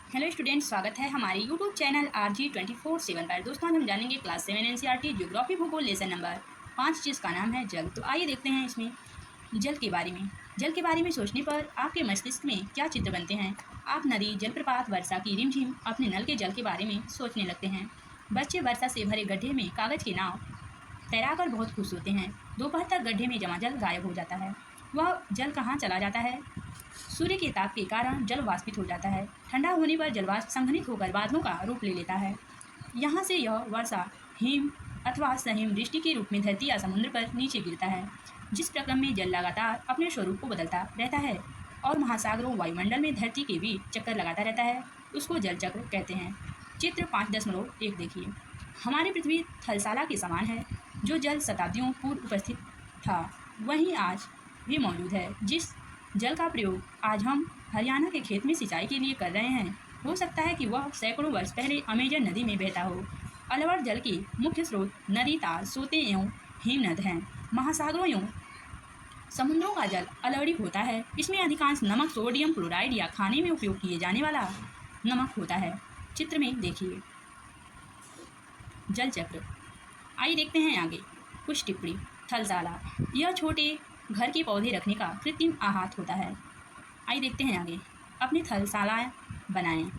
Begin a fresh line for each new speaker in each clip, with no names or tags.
Hello student, स्वागत है हमारे यूट्यूब चैनल RG24/7 पर। दोस्तों, आज हम जानेंगे क्लास 7 NCERT ज्योग्राफी भूगोल लेसन नंबर 5, जिसका नाम है जल। तो आइए देखते हैं इसमें जल के बारे में। जल के बारे में सोचने पर आपके मस्तिष्क में क्या चित्र बनते हैं? आप नदी, जलप्रपात, वर्षा की रिमझिम, अपने नल के जल के बारे में सोचने लगते हैं। बच्चे वर्षा से भरे गड्ढे में कागज की नाव तैराकर बहुत खुश होते हैं। दोपहर तक गड्ढे में जमा जल गायब हो जाता है। वह जल कहाँ चला जाता है? सूर्य के ताप के कारण जल वाष्पित हो जाता है। ठंडा होने पर जलवाष्प संघनित होकर बादलों का रूप ले लेता है। यहाँ से यह वर्षा हिम अथवा सहिम वृष्टि के रूप में धरती या समुद्र पर नीचे गिरता है। जिस प्रक्रम में जल लगातार अपने स्वरूप को बदलता रहता है और महासागरों वायुमंडल में धरती के बीच चक्कर लगाता रहता है, उसको जल चक्र कहते हैं। चित्र 5.1 देखिए। हमारी पृथ्वी थलशाला के समान है। जो जल शताब्दियों पूर्व उपस्थित था वहीं आज भी मौजूद है। जिस जल का प्रयोग आज हम हरियाणा के खेत में सिंचाई के लिए कर रहे हैं, हो सकता है कि वह सैकड़ों वर्ष पहले अमेजन नदी में बहता हो। अलवर जल के मुख्य स्रोत नदी, ताल, सोते एवं हिमनद हैं। महासागरों एवं समुद्रों का जल अलवड़ी होता है। इसमें अधिकांश नमक, सोडियम क्लोराइड या खाने में उपयोग किए जाने वाला नमक होता है। चित्र में देखिए जल चक्र। आइए देखते हैं आगे कुछ टिप्पणी। थलशाला, यह छोटे घर के पौधे रखने का कृत्रिम आहत होता है। आइए देखते हैं आगे। अपनी थलशाला बनाएं।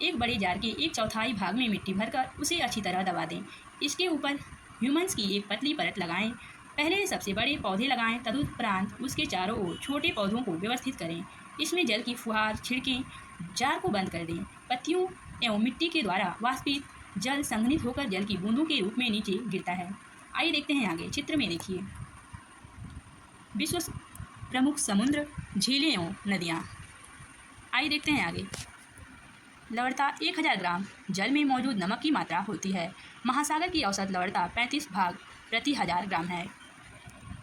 एक बड़े जार के 1/4 भाग में मिट्टी भरकर उसे अच्छी तरह दबा दें। इसके ऊपर ह्यूमस की एक पतली परत लगाएं। पहले सबसे बड़े पौधे लगाएं, तदुपरांत उसके चारों ओर छोटे पौधों को व्यवस्थित करें। इसमें जल की फुहार छिड़कें। जार को बंद कर दें। पत्तियों एवं मिट्टी के द्वारा वाष्पित जल संघनित होकर जल की बूंदों के रूप में नीचे गिरता है। आइए देखते हैं आगे। चित्र में देखिए विश्व प्रमुख समुद्र, झीलें एवं नदियाँ। आइए देखते हैं आगे। लवणता 1000 ग्राम जल में मौजूद नमक की मात्रा होती है। महासागर की औसत लवणता 35 भाग प्रति 1000 ग्राम है।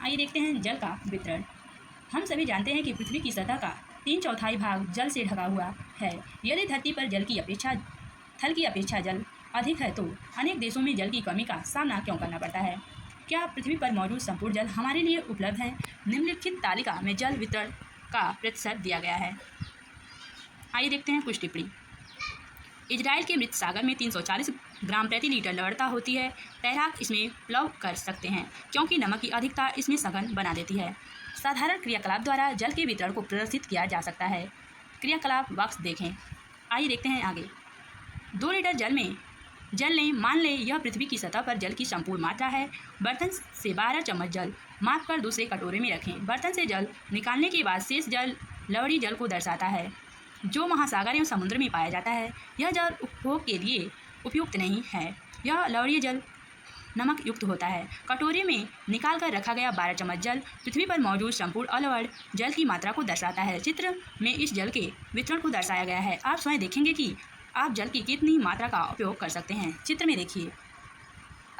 आइए देखते हैं जल का वितरण। हम सभी जानते हैं कि पृथ्वी की सतह का 3/4 भाग जल से ढका हुआ है। यदि धरती पर थल की अपेक्षा जल अधिक है तो अनेक देशों में जल की कमी का सामना क्यों करना पड़ता है? क्या पृथ्वी पर मौजूद संपूर्ण जल हमारे लिए उपलब्ध है? निम्नलिखित तालिका में जल वितरण का प्रतिशत दिया गया है। आइए देखते हैं कुछ टिप्पणी। इजराइल के मृत सागर में 340 ग्राम प्रति लीटर लवणता होती है। तैराक इसमें प्लव कर सकते हैं क्योंकि नमक की अधिकता इसमें सघन बना देती है। साधारण क्रियाकलाप द्वारा जल के वितरण को प्रदर्शित किया जा सकता है। क्रियाकलाप बॉक्स देखें। आइए देखते हैं आगे। 2 लीटर जल लें। मान लें यह पृथ्वी की सतह पर जल की संपूर्ण मात्रा है। बर्तन से 12 चम्मच जल माप कर दूसरे कटोरे में रखें। बर्तन से जल निकालने के बाद शेष जल लवणी जल को दर्शाता है, जो महासागर एवं समुद्र में पाया जाता है। यह जल उपभोग के लिए उपयुक्त नहीं है। यह लवणीय जल नमक युक्त होता है। कटोरे में निकाल कर रखा गया 12 चम्मच जल पृथ्वी पर मौजूद संपूर्ण अलवण जल की मात्रा को दर्शाता है। चित्र में इस जल के वितरण को दर्शाया गया है। आप स्वयं देखेंगे कि आप जल की कितनी मात्रा का उपयोग कर सकते हैं। चित्र में देखिए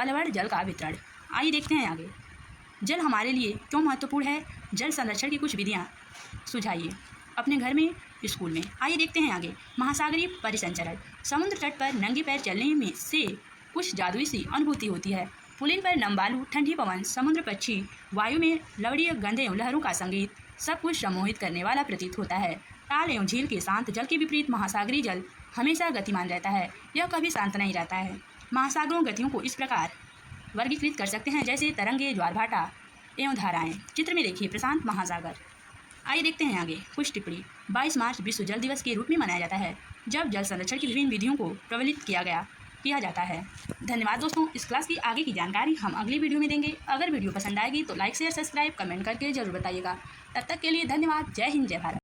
अलवण जल का वितरण। आइए देखते हैं आगे। जल हमारे लिए क्यों महत्वपूर्ण है? जल संरक्षण की कुछ विधियाँ सुझाइए अपने घर में, स्कूल में। आइए देखते हैं आगे। महासागरीय परिसंचरण। समुद्र तट पर नंगे पैर चलने में से कुछ जादुई सी अनुभूति होती है। पुलिन पर नम बालू, ठंडी पवन, समुद्र पक्षी, वायु में लवणीय गंध एवं लहरों का संगीत, सब कुछ सम्मोहित करने वाला प्रतीत होता है। ताल एवं झील के शांत जल के विपरीत महासागरीय जल हमेशा गतिमान रहता है। यह कभी शांत नहीं रहता है। महासागरों गतियों को इस प्रकार वर्गीकृत कर सकते हैं जैसे तरंगे, ज्वारभाटा एवं धाराएं। चित्र में देखिए प्रशांत महासागर। आइए देखते हैं आगे कुछ टिप्पणी। 22 मार्च विश्व जल दिवस के रूप में मनाया जाता है, जब जल संरक्षण की विभिन्न विधियों को प्रबलित किया जाता है। धन्यवाद दोस्तों। इस क्लास की आगे की जानकारी हम अगली वीडियो में देंगे। अगर वीडियो पसंद आएगी तो लाइक, शेयर, सब्सक्राइब, कमेंट करके जरूर बताइएगा। तब तक के लिए धन्यवाद। जय हिंद, जय भारत।